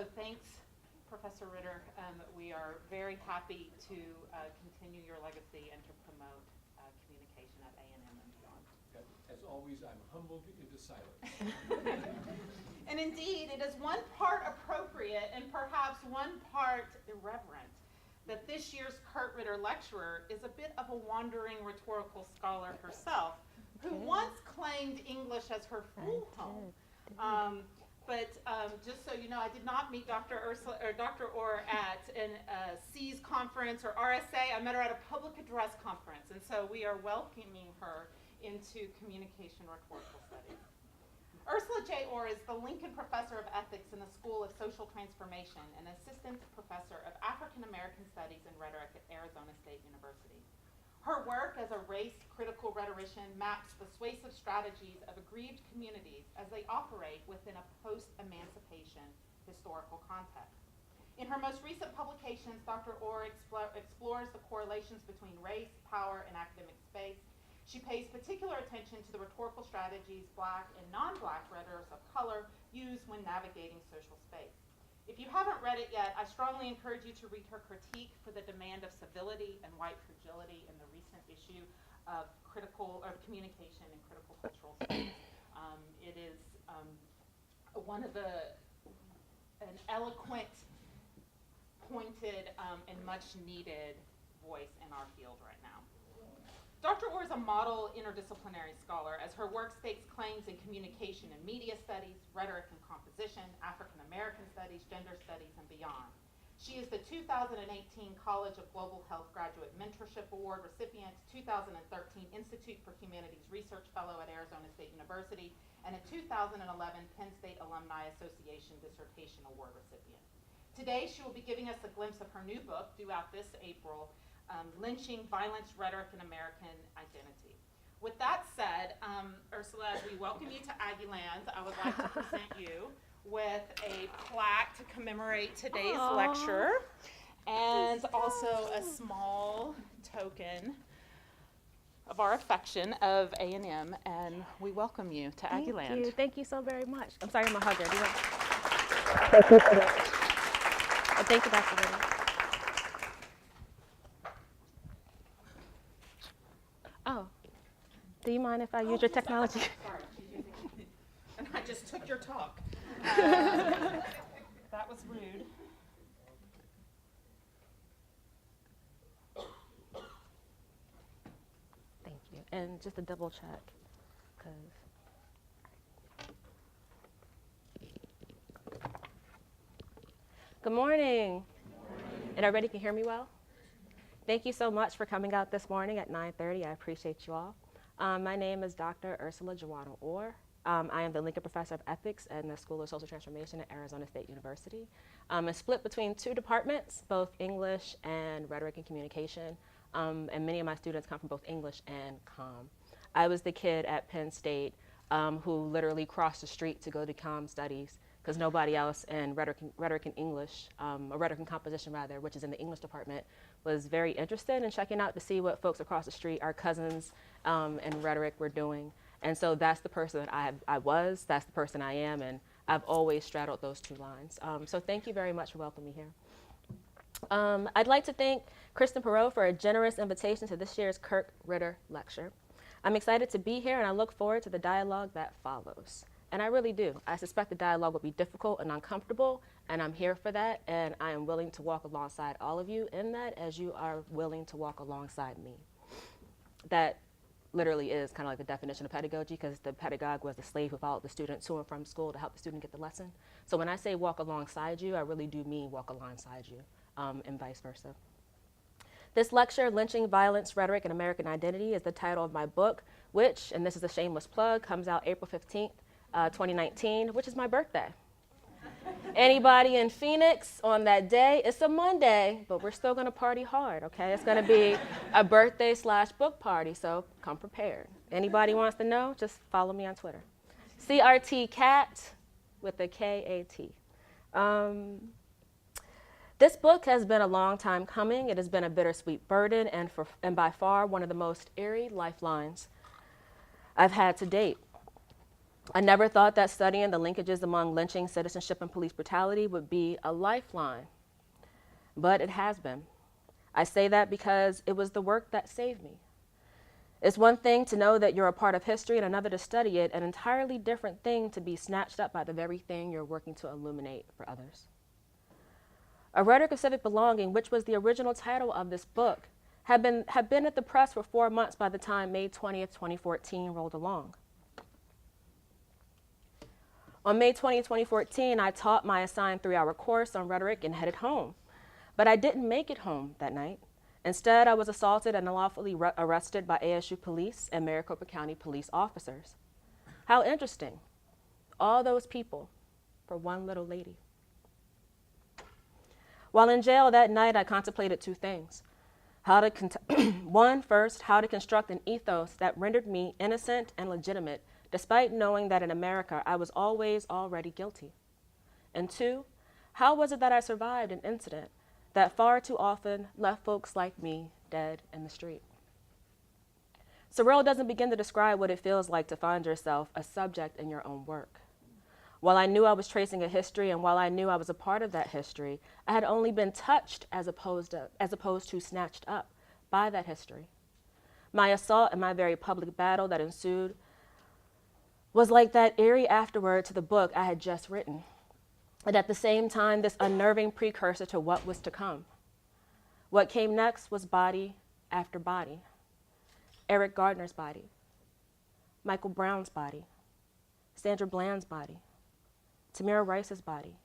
So thanks, Professor Ritter. We are very happy to continue your legacy and to promote communication at A&M and beyond. As always, I'm humbled into silence. And indeed, it is one part appropriate and perhaps one part irreverent that this year's Kurt Ritter Lecturer is a bit of a wandering rhetorical scholar herself, who once claimed English as her full home. But just so you know, I did not meet Dr. Ore at an C's conference or RSA. I met her at a public address conference, and so we are welcoming her into communication rhetorical studies. Ersula J. Ore is the Lincoln Professor of Ethics in the School of Social Transformation and Assistant Professor of African American Studies and Rhetoric at Arizona State University. Her work as a race-critical rhetorician maps persuasive strategies of aggrieved communities as they operate within a post-emancipation historical context. In her most recent publications, Dr. Ore explores the correlations between race, power, and academic space. She pays particular attention to the rhetorical strategies Black and non-Black rhetorics of color use when navigating social space. If you haven't read it yet, I strongly encourage you to read her critique for the demand of civility and white fragility in the recent issue of communication and critical cultural space. It is an eloquent, pointed, and much needed voice in our field right now. Dr. Ore is a model interdisciplinary scholar as her work stakes claims in communication and media studies, rhetoric and composition, African American studies, gender studies, and beyond. She is the 2018 College of Global Health Graduate Mentorship Award recipient, 2013 Institute for Humanities Research Fellow at Arizona State University, and a 2011 Penn State Alumni Association Dissertation Award recipient. Today, she will be giving us a glimpse of her new book, due out this April, Lynching, Violence, Rhetoric, and American Identity. With that said, Ersula, as we welcome you to Aggieland, I would like to present you with a plaque to commemorate today's lecture, and also a small token of our affection of A&M, and we welcome you to Aggieland. Thank you so very much. I'm sorry, I'm a hugger. Thank you for that. Oh, thank you, Dr. Ritter. Oh, do you mind if I use your technology? Sorry, and I just took your talk. That was rude. Thank you. And just a double check, because. Good morning. And everybody can hear me well? Thank you so much for coming out this morning at 9:30. I appreciate you all. My name is Dr. Ersula Ore. I am the Lincoln Professor of Ethics in the School of Social Transformation at Arizona State University. It's split between two departments, both English and Rhetoric and Communication, and many of my students come from both English and Comm. I was the kid at Penn State who literally crossed the street to go to Comm Studies because nobody else in rhetoric and English, or rhetoric and composition rather, which is in the English department, was very interested in checking out to see what folks across the street, our cousins in rhetoric, were doing. And so that's the person that I was, that's the person I am, and I've always straddled those two lines. So thank you very much for welcoming me here. I'd like to thank Kristen Perot for a generous invitation to this year's Kurt Ritter Lecture. I'm excited to be here, and I look forward to the dialogue that follows. And I really do. I suspect the dialogue will be difficult and uncomfortable, and I'm here for that, and I am willing to walk alongside all of you in that as you are willing to walk alongside me. That literally is kind of like the definition of pedagogy, because the pedagogue was the slave who followed the student to and from school to help the student get the lesson. So when I say walk alongside you, I really do mean walk alongside you, and vice versa. This lecture, Lynching, Violence, Rhetoric, and American Identity, is the title of my book, which, and this is a shameless plug, comes out April 15th, 2019, which is my birthday. Anybody in Phoenix on that day? It's a Monday, but we're still gonna party hard, okay? It's gonna be a birthday/book party, so come prepared. Anybody wants to know, just follow me on Twitter. CRT Cat with a K-A-T. This book has been a long time coming. It has been a bittersweet burden and by far one of the most eerie lifelines I've had to date. I never thought that studying the linkages among lynching, citizenship, and police brutality would be a lifeline, but it has been. I say that because it was the work that saved me. It's one thing to know that you're a part of history and another to study it, an entirely different thing to be snatched up by the very thing you're working to illuminate for others. A Rhetoric of Civic Belonging, which was the original title of this book, had been at the press for 4 months by the time May 20th, 2014 rolled along. On May 20th, 2014, I taught my assigned 3-hour course on rhetoric and headed home. But I didn't make it home that night. Instead, I was assaulted and unlawfully arrested by ASU police and Maricopa County police officers. How interesting. All those people for one little lady. While in jail that night, I contemplated 2 things. One, first, how to construct an ethos that rendered me innocent and legitimate, despite knowing that in America, I was always already guilty. And 2, how was it that I survived an incident that far too often left folks like me dead in the street? Sorrell doesn't begin to describe what it feels like to find yourself a subject in your own work. While I knew I was tracing a history and while I knew I was a part of that history, I had only been touched as opposed to snatched up by that history. My assault and my very public battle that ensued was like that eerie afterword to the book I had just written. And at the same time, this unnerving precursor to what was to come. What came next was body after body. Eric Gardner's body, Michael Brown's body, Sandra Bland's body, Tamira Rice's body,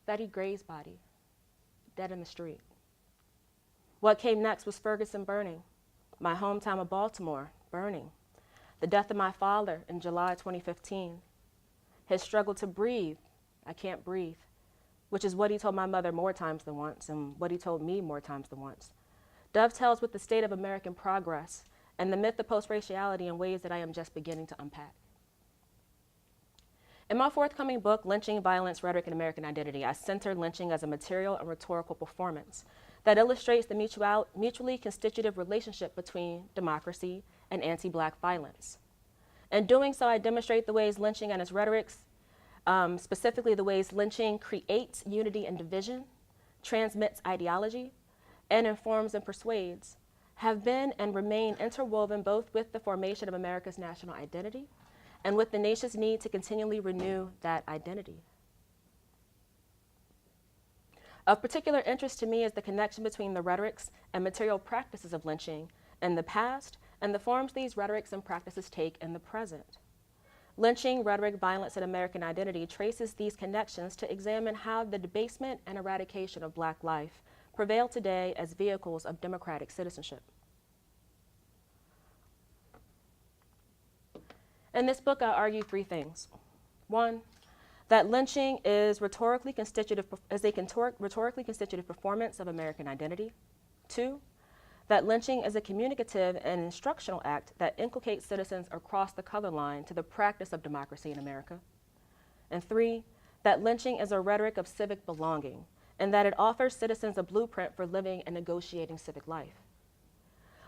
Betty Gray's body, dead in the street. What came next was Ferguson burning, my hometown of Baltimore burning, the death of my father in July 2015, his struggle to breathe, I can't breathe, which is what he told my mother more times than once and what he told me more times than once, dovetails with the state of American progress and the myth of post-raciality in ways that I am just beginning to unpack. In my forthcoming book, Lynching, Violence, Rhetoric, and American Identity, I center lynching as a material and rhetorical performance that illustrates the mutually constitutive relationship between democracy and anti-Black violence. In doing so, I demonstrate the ways lynching and its rhetorics, specifically the ways lynching creates unity and division, transmits ideology, and informs and persuades, have been and remain interwoven both with the formation of America's national identity and with the nation's need to continually renew that identity. Of particular interest to me is the connection between the rhetorics and material practices of lynching in the past and the forms these rhetorics and practices take in the present. Lynching, Rhetoric, Violence, and American Identity traces these connections to examine how the debasement and eradication of Black life prevail today as vehicles of democratic citizenship. In this book, I argue 3 things. 1, that lynching is a rhetorically constitutive performance of American identity. 2, that lynching is a communicative and instructional act that inculcates citizens across the color line to the practice of democracy in America. And 3, that lynching is a rhetoric of civic belonging and that it offers citizens a blueprint for living and negotiating civic life.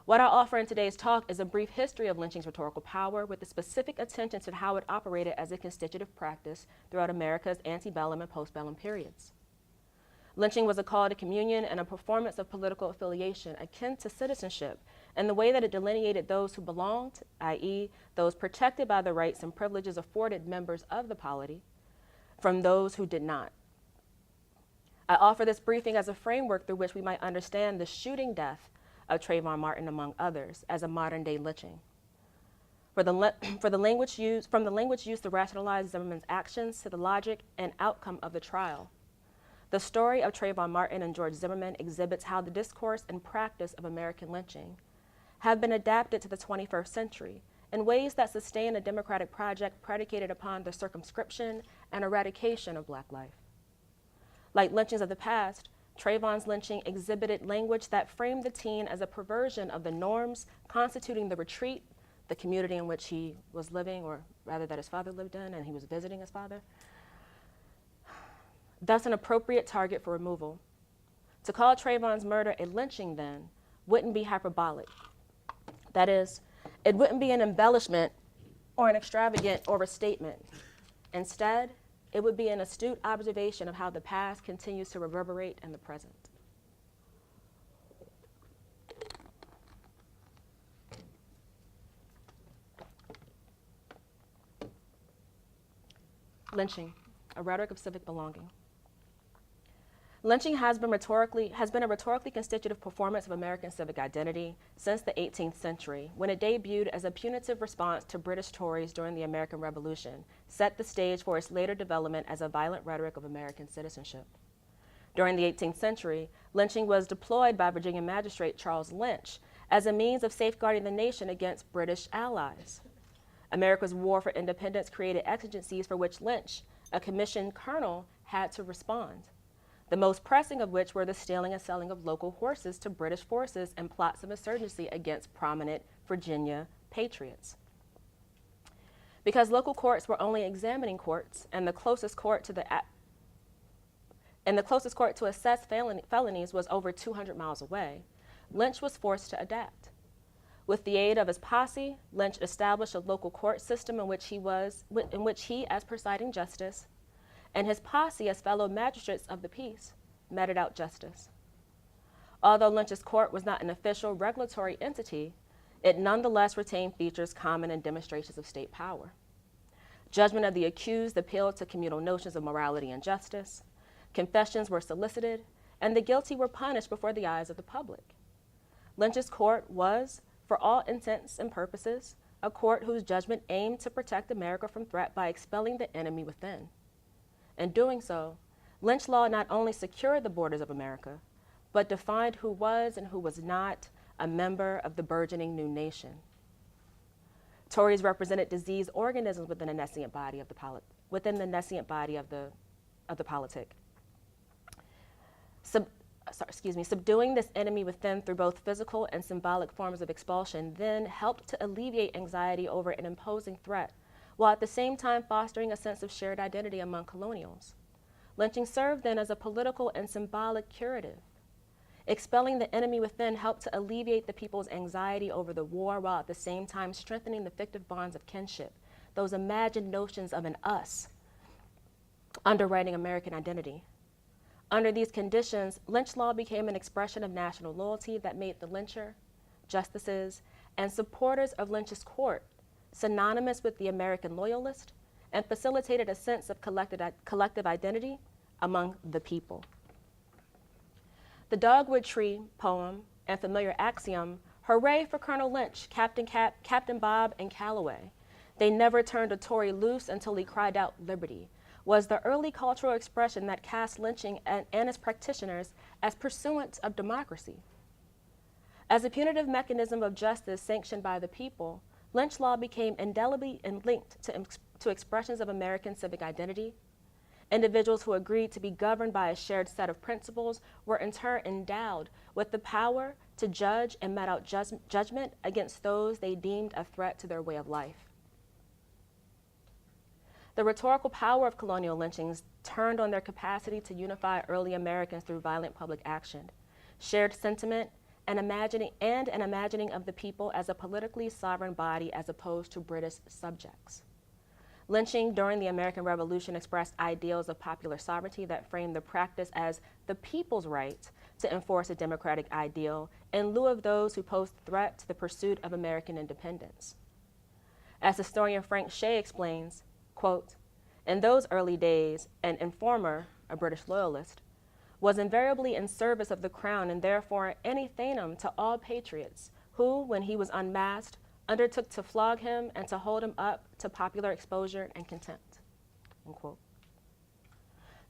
What I offer in today's talk is a brief history of lynching's rhetorical power with a specific attention to how it operated as a constitutive practice throughout America's antebellum and postbellum periods. Lynching was a call to communion and a performance of political affiliation akin to citizenship in the way that it delineated those who belonged, i.e., those protected by the rights and privileges afforded members of the polity, from those who did not. I offer this briefing as a framework through which we might understand the shooting death of Trayvon Martin, among others, as a modern-day lynching. From the language used to rationalize Zimmerman's actions to the logic and outcome of the trial, the story of Trayvon Martin and George Zimmerman exhibits how the discourse and practice of American lynching have been adapted to the 21st century in ways that sustain a democratic project predicated upon the circumscription and eradication of Black life. Like lynchings of the past, Trayvon's lynching exhibited language that framed the teen as a perversion of the norms constituting the retreat, the community in which he was living, or rather that his father lived in, and he was visiting his father. Thus an appropriate target for removal. To call Trayvon's murder a lynching, then, wouldn't be hyperbolic. That is, it wouldn't be an embellishment or an extravagant overstatement. Instead, it would be an astute observation of how the past continues to reverberate in the present. Lynching, a rhetoric of civic belonging. Lynching has been a rhetorically constitutive performance of American civic identity since the 18th century, when it debuted as a punitive response to British Tories during the American Revolution, set the stage for its later development as a violent rhetoric of American citizenship. During the 18th century, lynching was deployed by Virginia magistrate Charles Lynch as a means of safeguarding the nation against British allies. America's war for independence created exigencies for which Lynch, a commissioned colonel, had to respond, the most pressing of which were the stealing and selling of local horses to British forces and plots of insurgency against prominent Virginia patriots. Because local courts were only examining courts, and the closest court to assess felonies was over 200 miles away, Lynch was forced to adapt. With the aid of his posse, Lynch established a local court system in which he, as presiding justice, and his posse, as fellow magistrates of the peace, meted out justice. Although Lynch's court was not an official regulatory entity, it nonetheless retained features common in demonstrations of state power. Judgment of the accused appealed to communal notions of morality and justice. Confessions were solicited, and the guilty were punished before the eyes of the public. Lynch's court was, for all intents and purposes, a court whose judgment aimed to protect America from threat by expelling the enemy within. In doing so, Lynch law not only secured the borders of America, but defined who was and who was not a member of the burgeoning new nation. Tories represented diseased organisms within the nascent body of the politic. Subduing this enemy within through both physical and symbolic forms of expulsion then helped to alleviate anxiety over an imposing threat, while at the same time fostering a sense of shared identity among colonials. Lynching served then as a political and symbolic curative. Expelling the enemy within helped to alleviate the people's anxiety over the war, while at the same time strengthening the fictive bonds of kinship, those imagined notions of an us, underwriting American identity. Under these conditions, lynch law became an expression of national loyalty that made the lyncher, justices, and supporters of Lynch's court synonymous with the American loyalist and facilitated a sense of collective identity among the people. The Dogwood Tree poem and familiar axiom, "Hooray for Colonel Lynch, Captain Bob, and Calloway. They never turned a Tory loose until he cried out liberty," was the early cultural expression that cast lynching and its practitioners as pursuants of democracy. As a punitive mechanism of justice sanctioned by the people, lynch law became indelibly linked to expressions of American civic identity. Individuals who agreed to be governed by a shared set of principles were in turn endowed with the power to judge and met out judgment against those they deemed a threat to their way of life. The rhetorical power of colonial lynchings turned on their capacity to unify early Americans through violent public action, shared sentiment, and an imagining of the people as a politically sovereign body as opposed to British subjects. Lynching during the American Revolution expressed ideals of popular sovereignty that framed the practice as the people's right to enforce a democratic ideal in lieu of those who posed a threat to the pursuit of American independence. As historian Frank Shea explains, quote, "In those early days, an informer, a British loyalist, was invariably in service of the crown and therefore any thanem to all patriots who, when he was unmasked, undertook to flog him and to hold him up to popular exposure and contempt," unquote.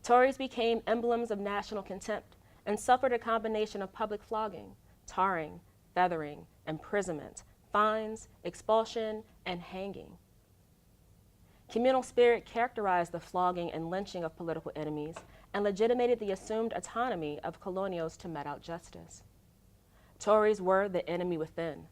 Tories became emblems of national contempt and suffered a combination of public flogging, tarring, feathering, imprisonment, fines, expulsion, and hanging. Communal spirit characterized the flogging and lynching of political enemies and legitimated the assumed autonomy of colonials to met out justice. Tories were the enemy within,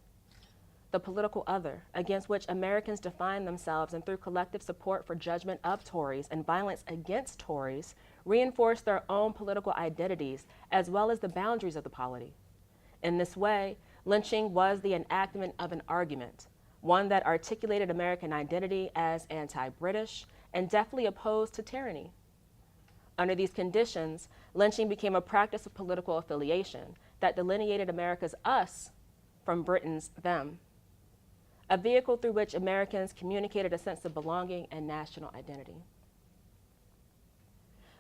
the political other, against which Americans defined themselves, and through collective support for judgment of Tories and violence against Tories, reinforced their own political identities as well as the boundaries of the polity. In this way, lynching was the enactment of an argument, one that articulated American identity as anti-British and definitely opposed to tyranny. Under these conditions, lynching became a practice of political affiliation that delineated America's us from Britain's them, a vehicle through which Americans communicated a sense of belonging and national identity.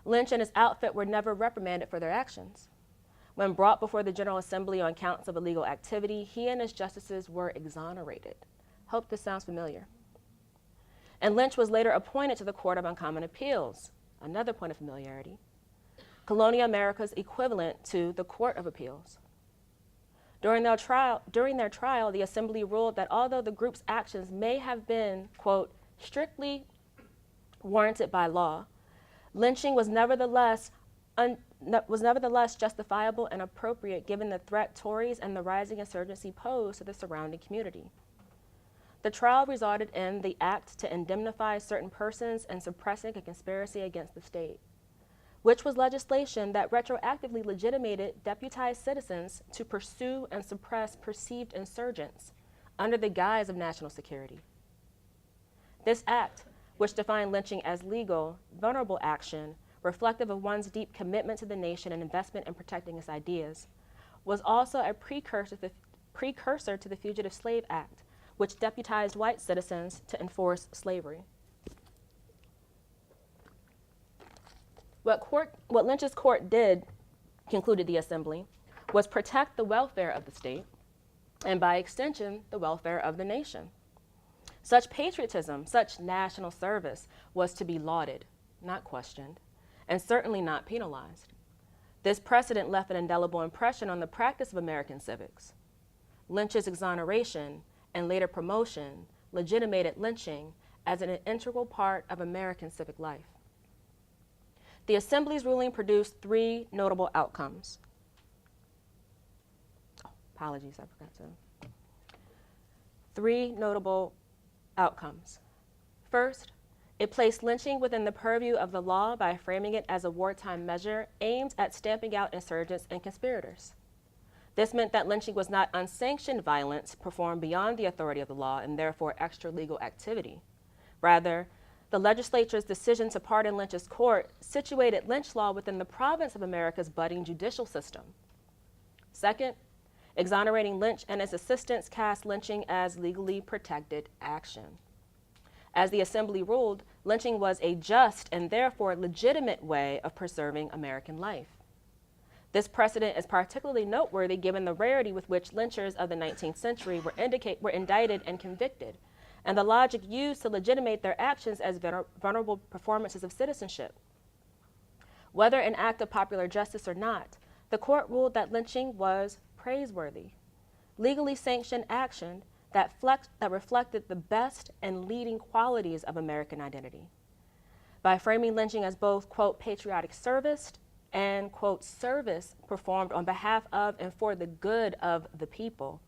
Lynch and his outfit were never reprimanded for their actions. When brought before the General Assembly on counts of illegal activity, he and his justices were exonerated. Hope this sounds familiar. And Lynch was later appointed to the Court of Uncommon Appeals, another point of familiarity, colonial America's equivalent to the Court of Appeals. During their trial, the Assembly ruled that although the group's actions may have been, quote, strictly warranted by law, lynching was nevertheless justifiable and appropriate given the threat Tories and the rising insurgency posed to the surrounding community. The trial resulted in the act to indemnify certain persons and suppressing a conspiracy against the state, which was legislation that retroactively legitimated deputized citizens to pursue and suppress perceived insurgents under the guise of national security. This act, which defined lynching as legal, vulnerable action, reflective of one's deep commitment to the nation and investment in protecting its ideas, was also a precursor to the Fugitive Slave Act, which deputized white citizens to enforce slavery. What Lynch's court did, concluded the Assembly, was protect the welfare of the state, and by extension, the welfare of the nation. Such patriotism, such national service was to be lauded, not questioned, and certainly not penalized. This precedent left an indelible impression on the practice of American civics. Lynch's exoneration and later promotion legitimated lynching as an integral part of American civic life. The Assembly's ruling produced three notable outcomes. Apologies, I forgot to. Three notable outcomes. First, it placed lynching within the purview of the law by framing it as a wartime measure aimed at stamping out insurgents and conspirators. This meant that lynching was not unsanctioned violence performed beyond the authority of the law and therefore extra-legal activity. Rather, the legislature's decision to pardon Lynch's court situated lynch law within the province of America's budding judicial system. Second, exonerating Lynch and his assistants cast lynching as legally protected action. As the Assembly ruled, lynching was a just and therefore legitimate way of preserving American life. This precedent is particularly noteworthy given the rarity with which lynchers of the 19th century were indicted and convicted, and the logic used to legitimate their actions as vulnerable performances of citizenship. Whether an act of popular justice or not, the court ruled that lynching was praiseworthy, legally sanctioned action that reflected the best and leading qualities of American identity. By framing lynching as both, quote, patriotic service and, quote, service performed on behalf of and for the good of the people,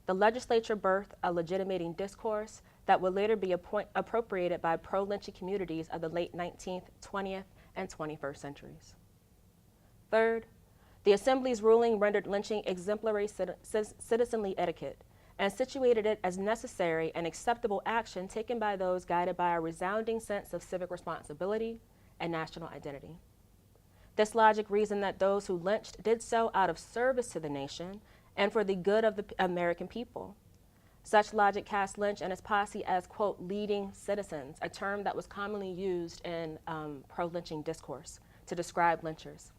the legislature birthed a legitimating discourse that would later be appropriated by pro-lynching communities of the late 19th, 20th, and 21st centuries. Third, the Assembly's ruling rendered lynching exemplary citizenly etiquette and situated it as necessary and acceptable action taken by those guided by a resounding sense of civic responsibility and national identity. This logic reasoned that those who lynched did so out of service to the nation and for the good of the American people. Such logic cast Lynch and his posse as, quote, leading citizens, a term that was commonly used in pro-lynching discourse to describe lynchers,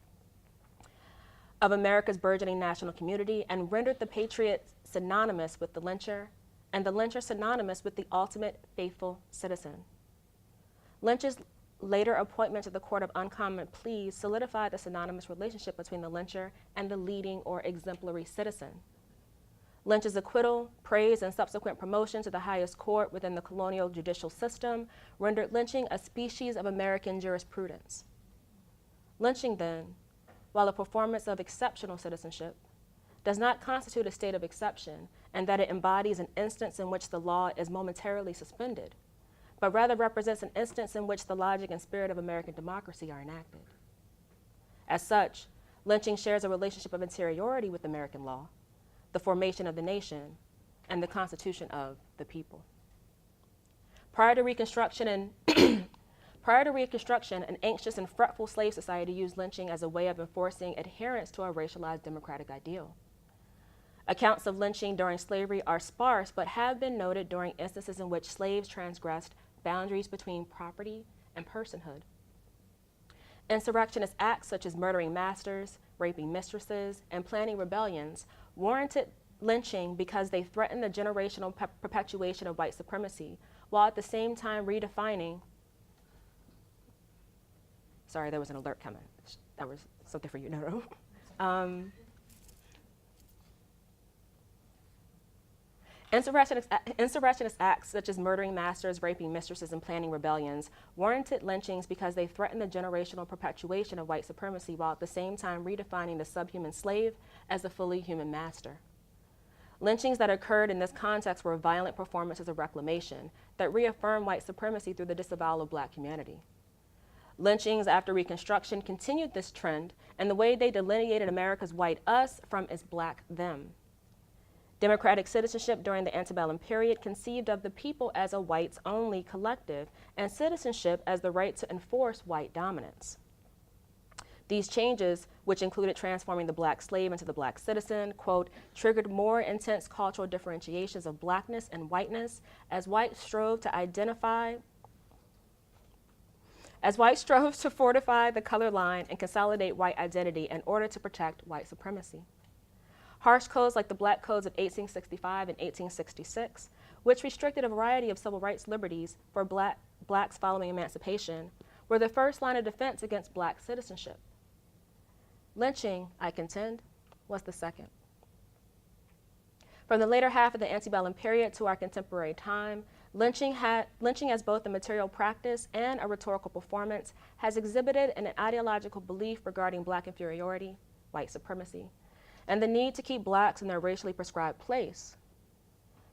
of America's burgeoning national community, and rendered the patriot synonymous with the lyncher and the lyncher synonymous with the ultimate faithful citizen. Lynch's later appointment to the Court of Uncommon Pleas solidified the synonymous relationship between the lyncher and the leading or exemplary citizen. Lynch's acquittal, praise, and subsequent promotion to the highest court within the colonial judicial system rendered lynching a species of American jurisprudence. Lynching, then, while a performance of exceptional citizenship, does not constitute a state of exception, and that it embodies an instance in which the law is momentarily suspended, but rather represents an instance in which the logic and spirit of American democracy are enacted. As such, lynching shares a relationship of interiority with American law, the formation of the nation, and the Constitution of the people. Prior to Reconstruction, an anxious and fretful slave society used lynching as a way of enforcing adherence to a racialized democratic ideal. Accounts of lynching during slavery are sparse, but have been noted during instances in which slaves transgressed boundaries between property and personhood. Insurrectionist acts such as murdering masters, raping mistresses, and planning rebellions warranted lynching because they threatened the generational perpetuation of white supremacy, while at the same time redefining. Sorry, there was an alert coming. That was something for you, no. Insurrectionist acts such as murdering masters, raping mistresses, and planning rebellions warranted lynchings because they threatened the generational perpetuation of white supremacy while at the same time redefining the subhuman slave as the fully human master. Lynchings that occurred in this context were violent performances of reclamation that reaffirmed white supremacy through the disavowal of black humanity. Lynchings after Reconstruction continued this trend and the way they delineated America's white us from its black them. Democratic citizenship during the antebellum period conceived of the people as a whites-only collective and citizenship as the right to enforce white dominance. These changes, which included transforming the black slave into the black citizen, quote, triggered more intense cultural differentiations of blackness and whiteness as whites strove to fortify the color line and consolidate white identity in order to protect white supremacy. Harsh codes like the Black Codes of 1865 and 1866, which restricted a variety of civil rights liberties for blacks following emancipation, were the first line of defense against black citizenship. Lynching, I contend, was the second. From the later half of the antebellum period to our contemporary time, lynching as both a material practice and a rhetorical performance has exhibited an ideological belief regarding black inferiority, white supremacy, and the need to keep blacks in their racially prescribed place.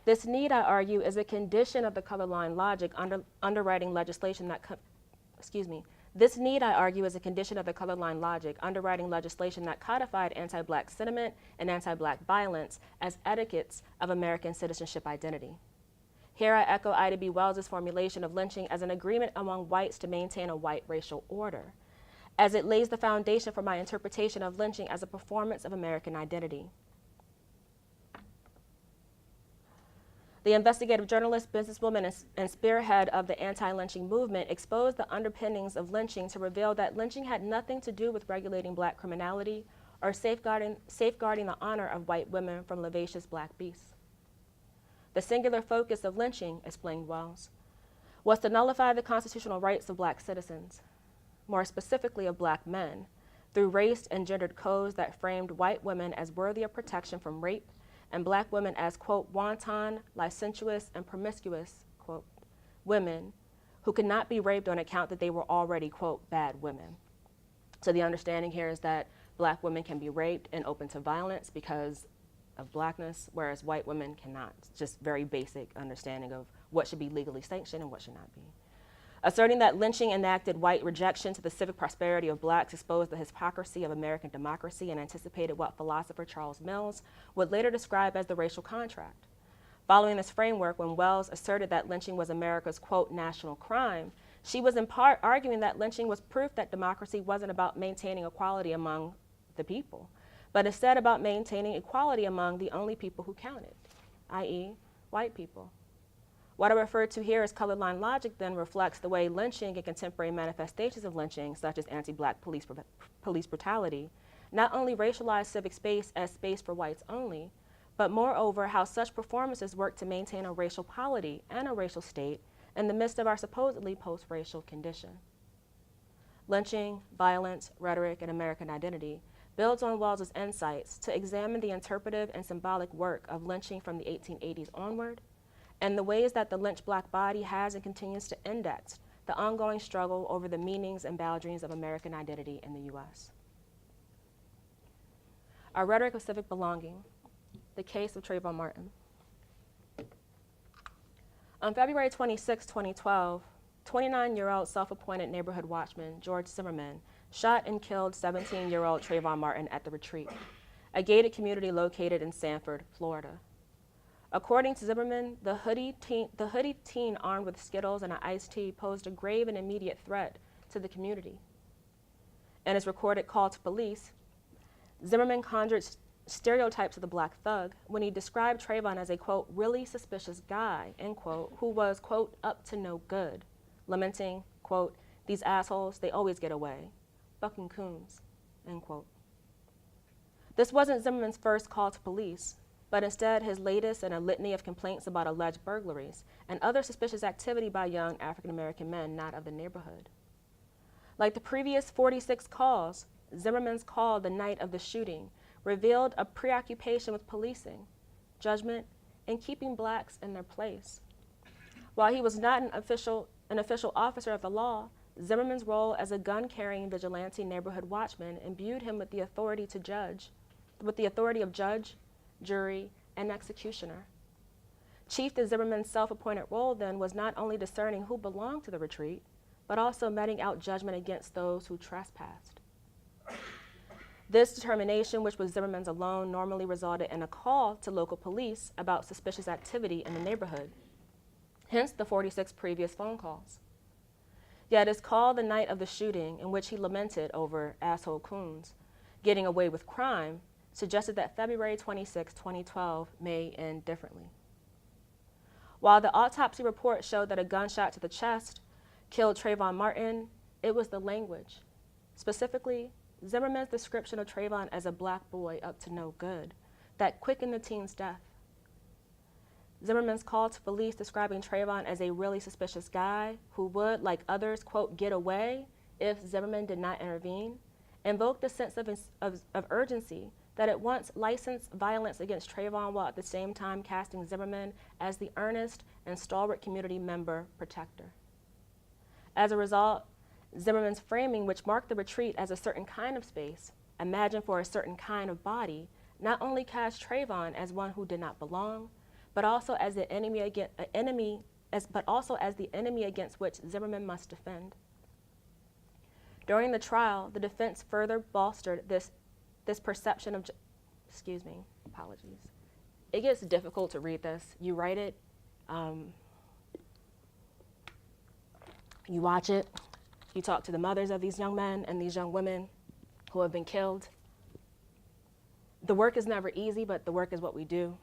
This need, I argue, is a condition of the color line logic underwriting legislation that codified anti-black sentiment and anti-black violence as etiquettes of American citizenship identity. Here I echo Ida B. Wells's formulation of lynching as an agreement among whites to maintain a white racial order, as it lays the foundation for my interpretation of lynching as a performance of American identity. The investigative journalist, businesswoman, and spearhead of the anti-lynching movement exposed the underpinnings of lynching to reveal that lynching had nothing to do with regulating black criminality or safeguarding the honor of white women from lavacious black beasts. The singular focus of lynching, explained Wells, was to nullify the constitutional rights of black citizens, more specifically of black men, through race and gendered codes that framed white women as worthy of protection from rape and black women as, quote, wanton, licentious, and promiscuous, quote, women who could not be raped on account that they were already, quote, bad women. So the understanding here is that black women can be raped and open to violence because of blackness, whereas white women cannot. It's just very basic understanding of what should be legally sanctioned and what should not be. Asserting that lynching enacted white rejection to the civic prosperity of blacks exposed the hypocrisy of American democracy and anticipated what philosopher Charles Mills would later describe as the racial contract. Following this framework, when Wells asserted that lynching was America's, quote, national crime, she was in part arguing that lynching was proof that democracy wasn't about maintaining equality among the people, but instead about maintaining equality among the only people who counted, i.e., white people. What I refer to here as color line logic then reflects the way lynching and contemporary manifestations of lynching, such as anti-black police brutality, not only racialize civic space as space for whites only, but moreover how such performances work to maintain a racial polity and a racial state in the midst of our supposedly post-racial condition. Lynching, violence, rhetoric, and American identity builds on Wells's insights to examine the interpretive and symbolic work of lynching from the 1880s onward, and the ways that the lynched black body has and continues to index the ongoing struggle over the meanings and boundaries of American identity in the U.S. Our rhetoric of civic belonging, the case of Trayvon Martin. On February 26, 2012, 29-year-old self-appointed neighborhood watchman George Zimmerman shot and killed 17-year-old Trayvon Martin at The Retreat, a gated community located in Sanford, Florida. According to Zimmerman, the hooded teen armed with Skittles and an iced tea posed a grave and immediate threat to the community. In his recorded call to police, Zimmerman conjured stereotypes of the black thug when he described Trayvon as a, quote, really suspicious guy, end quote, who was, quote, up to no good, lamenting, quote, these assholes, they always get away, fucking coons, end quote. This wasn't Zimmerman's first call to police, but instead his latest in a litany of complaints about alleged burglaries and other suspicious activity by young African-American men not of the neighborhood. Like the previous 46 calls, Zimmerman's call the night of the shooting revealed a preoccupation with policing, judgment, and keeping blacks in their place. While he was not an official officer of the law, Zimmerman's role as a gun-carrying vigilante neighborhood watchman imbued him with the authority of judge, jury, and executioner. Chief to Zimmerman's self-appointed role then was not only discerning who belonged to the retreat, but also meting out judgment against those who trespassed. This determination, which was Zimmerman's alone, normally resulted in a call to local police about suspicious activity in the neighborhood, hence the 46 previous phone calls. Yet his call the night of the shooting, in which he lamented over asshole coons getting away with crime, suggested that February 26, 2012 may end differently. While the autopsy report showed that a gunshot to the chest killed Trayvon Martin, it was the language, specifically Zimmerman's description of Trayvon as a black boy up to no good, that quickened the teen's death. Zimmerman's call to police describing Trayvon as a really suspicious guy who would, like others, quote, get away if Zimmerman did not intervene, invoked a sense of urgency that at once licensed violence against Trayvon while at the same time casting Zimmerman as the earnest and stalwart community member protector. As a result, Zimmerman's framing, which marked the retreat as a certain kind of space, imagined for a certain kind of body, not only cast Trayvon as one who did not belong, but also as the enemy against which Zimmerman must defend. During the trial, the defense further bolstered this perception of, apologies. It gets difficult to read this. You write it, you watch it, you talk to the mothers of these young men and these young women who have been killed. The work is never easy, but the work is what we do.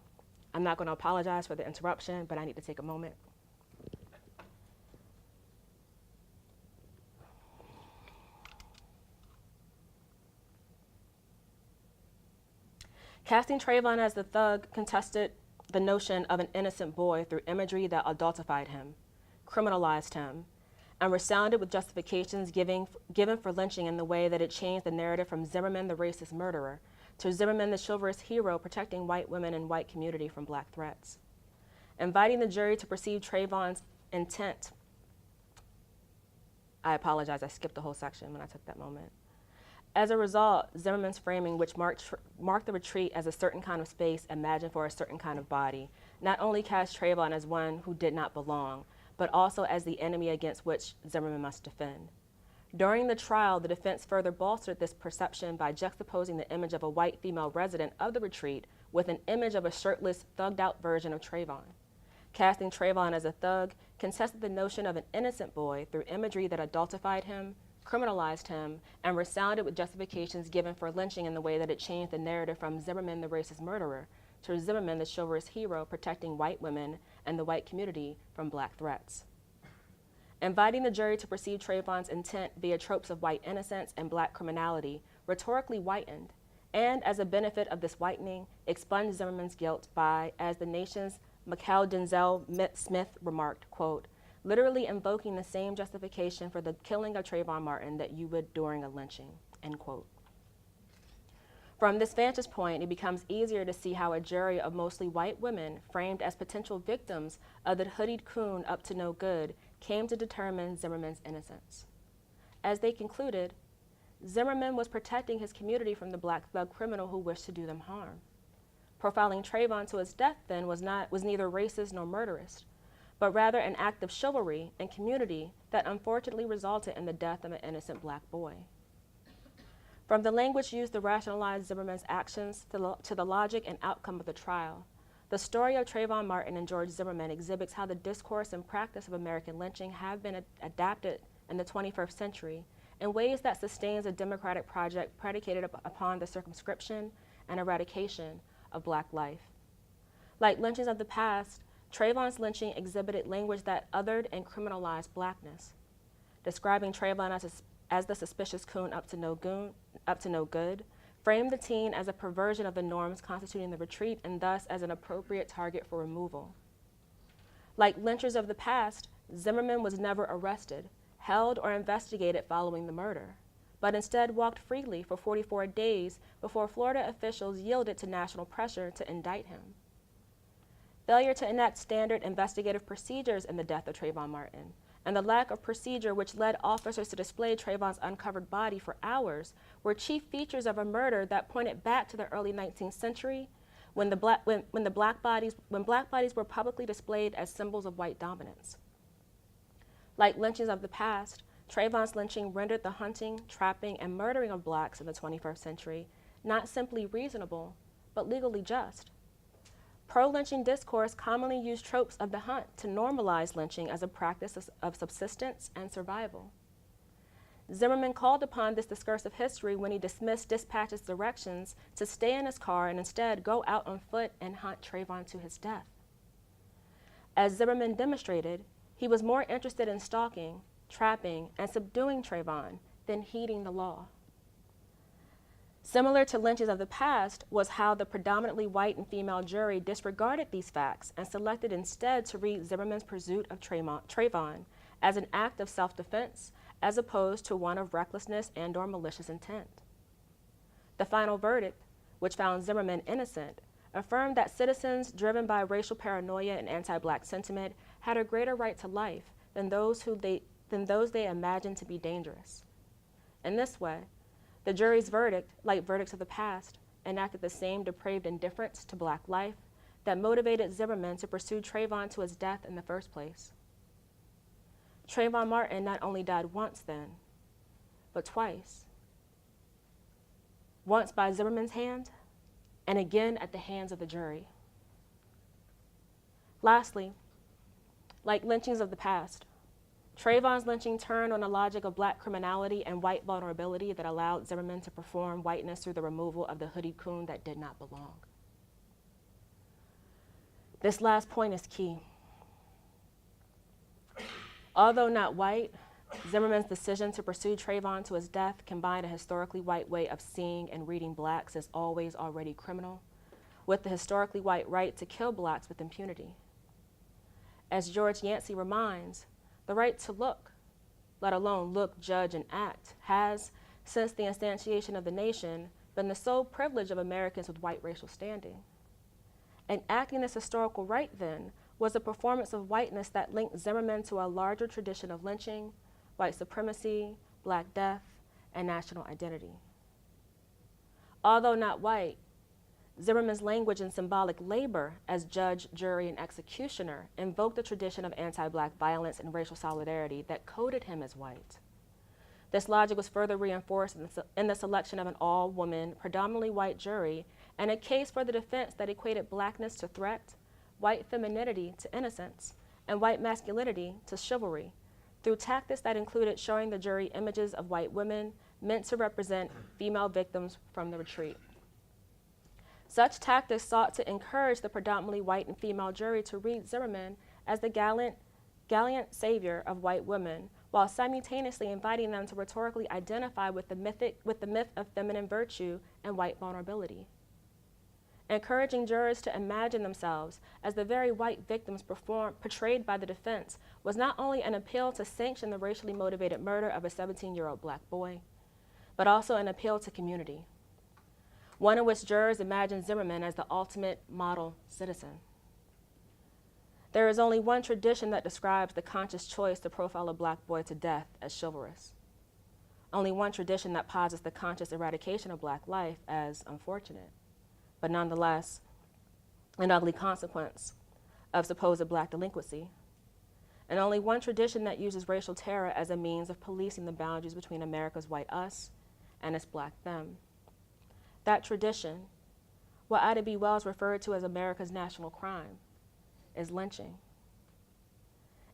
I'm not going to apologize for the interruption, but I need to take a moment. Casting Trayvon as the thug contested the notion of an innocent boy through imagery that adultified him, criminalized him, and resounded with justifications given for lynching in the way that it changed the narrative from Zimmerman, the racist murderer, to Zimmerman, the chivalrous hero protecting white women and white community from black threats. Inviting the jury to perceive Trayvon's intent. I apologize, I skipped the whole section when I took that moment. As a result, Zimmerman's framing, which marked the retreat as a certain kind of space imagined for a certain kind of body, not only cast Trayvon as one who did not belong, but also as the enemy against which Zimmerman must defend. During the trial, the defense further bolstered this perception by juxtaposing the image of a white female resident of the retreat with an image of a shirtless, thugged-out version of Trayvon. Casting Trayvon as a thug contested the notion of an innocent boy through imagery that adultified him, criminalized him, and resounded with justifications given for lynching in the way that it changed the narrative from Zimmerman, the racist murderer, to Zimmerman, the chivalrous hero protecting white women and the white community from black threats. Inviting the jury to perceive Trayvon's intent via tropes of white innocence and black criminality rhetorically whitened, and as a benefit of this whitening, expunged Zimmerman's guilt by, as the nation's Mikhail Denzel Smith remarked, quote, literally invoking the same justification for the killing of Trayvon Martin that you would during a lynching, end quote. From this vantage point, it becomes easier to see how a jury of mostly white women, framed as potential victims of the hooded coon up to no good, came to determine Zimmerman's innocence. As they concluded, Zimmerman was protecting his community from the black thug criminal who wished to do them harm. Profiling Trayvon to his death then was neither racist nor murderous, but rather an act of chivalry and community that unfortunately resulted in the death of an innocent black boy. From the language used to rationalize Zimmerman's actions to the logic and outcome of the trial, the story of Trayvon Martin and George Zimmerman exhibits how the discourse and practice of American lynching have been adapted in the 21st century in ways that sustains a democratic project predicated upon the circumscription and eradication of Black life. Like lynchings of the past, Trayvon's lynching exhibited language that othered and criminalized Blackness, describing Trayvon as the suspicious coon up to no good, framed the teen as a perversion of the norms constituting the retreat and thus as an appropriate target for removal. Like lynchers of the past, Zimmerman was never arrested, held, or investigated following the murder, but instead walked freely for 44 days before Florida officials yielded to national pressure to indict him. Failure to enact standard investigative procedures in the death of Trayvon Martin, and the lack of procedure which led officers to display Trayvon's uncovered body for hours were chief features of a murder that pointed back to the early 19th century when black bodies were publicly displayed as symbols of white dominance. Like lynchings of the past, Trayvon's lynching rendered the hunting, trapping, and murdering of Blacks in the 21st century not simply reasonable, but legally just. Pro-lynching discourse commonly used tropes of the hunt to normalize lynching as a practice of subsistence and survival. Zimmerman called upon this discursive history when he dismissed dispatch's directions to stay in his car and instead go out on foot and hunt Trayvon to his death. As Zimmerman demonstrated, he was more interested in stalking, trapping, and subduing Trayvon than heeding the law. Similar to lynches of the past was how the predominantly white and female jury disregarded these facts and selected instead to read Zimmerman's pursuit of Trayvon as an act of self-defense as opposed to one of recklessness and/or malicious intent. The final verdict, which found Zimmerman innocent, affirmed that citizens driven by racial paranoia and anti-Black sentiment had a greater right to life than those they imagined to be dangerous. In this way, the jury's verdict, like verdicts of the past, enacted the same depraved indifference to Black life that motivated Zimmerman to pursue Trayvon to his death in the first place. Trayvon Martin not only died once then, but twice. Once by Zimmerman's hand, and again at the hands of the jury. Lastly, like lynchings of the past, Trayvon's lynching turned on the logic of Black criminality and white vulnerability that allowed Zimmerman to perform whiteness through the removal of the hooded coon that did not belong. This last point is key. Although not white, Zimmerman's decision to pursue Trayvon to his death combined a historically white way of seeing and reading Blacks as always already criminal with the historically white right to kill Blacks with impunity. As George Yancey reminds, the right to look, let alone look, judge, and act, has, since the instantiation of the nation, been the sole privilege of Americans with white racial standing. And acting this historical right, then, was a performance of whiteness that linked Zimmerman to a larger tradition of lynching, white supremacy, Black death, and national identity. Although not white, Zimmerman's language and symbolic labor as judge, jury, and executioner invoked a tradition of anti-Black violence and racial solidarity that coded him as white. This logic was further reinforced in the selection of an all-woman, predominantly white jury and a case for the defense that equated Blackness to threat, white femininity to innocence, and white masculinity to chivalry, through tactics that included showing the jury images of white women meant to represent female victims from the retreat. Such tactics sought to encourage the predominantly white and female jury to read Zimmerman as the gallant savior of white women, while simultaneously inviting them to rhetorically identify with the myth of feminine virtue and white vulnerability. Encouraging jurors to imagine themselves as the very white victims portrayed by the defense was not only an appeal to sanction the racially motivated murder of a 17-year-old Black boy, but also an appeal to community, one in which jurors imagined Zimmerman as the ultimate model citizen. There is only one tradition that describes the conscious choice to profile a Black boy to death as chivalrous. Only one tradition that posits the conscious eradication of Black life as unfortunate, but nonetheless an ugly consequence of supposed Black delinquency. And only one tradition that uses racial terror as a means of policing the boundaries between America's white us and its Black them. That tradition, what Ida B. Wells referred to as America's national crime is lynching.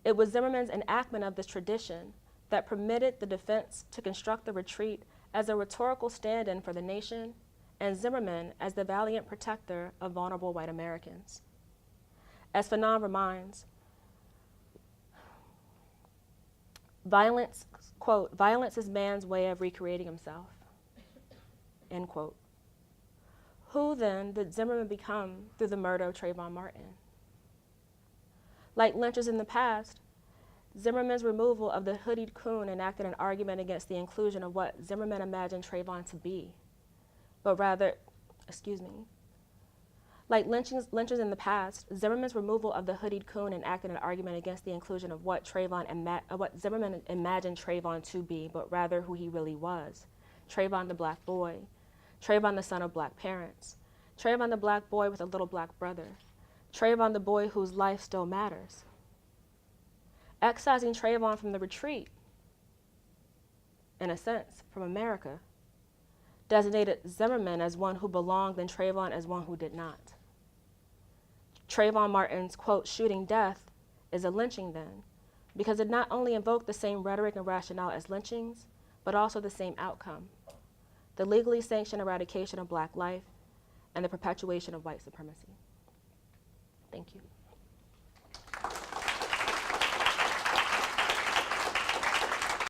It was Zimmerman's enactment of this tradition that permitted the defense to construct the retreat as a rhetorical stand-in for the nation, and Zimmerman as the valiant protector of vulnerable white Americans. As Fanon reminds, violence, quote, violence is man's way of recreating himself, end quote. Who then did Zimmerman become through the murder of Trayvon Martin? Like lynchers in the past, Zimmerman's removal of the hoodied coon enacted an argument against the inclusion of what Zimmerman imagined Trayvon to be, but rather, like lynchers in the past, Zimmerman's removal of the hoodied coon enacted an argument against the inclusion of what Zimmerman imagined Trayvon to be, but rather who he really was. Trayvon the black boy, Trayvon the son of black parents, Trayvon the black boy with a little black brother, Trayvon the boy whose life still matters. Excising Trayvon from the retreat, in a sense, from America, designated Zimmerman as one who belonged and Trayvon as one who did not. Trayvon Martin's, quote, shooting death is a lynching then, because it not only invoked the same rhetoric and rationale as lynchings, but also the same outcome, the legally sanctioned eradication of black life and the perpetuation of white supremacy. Thank you.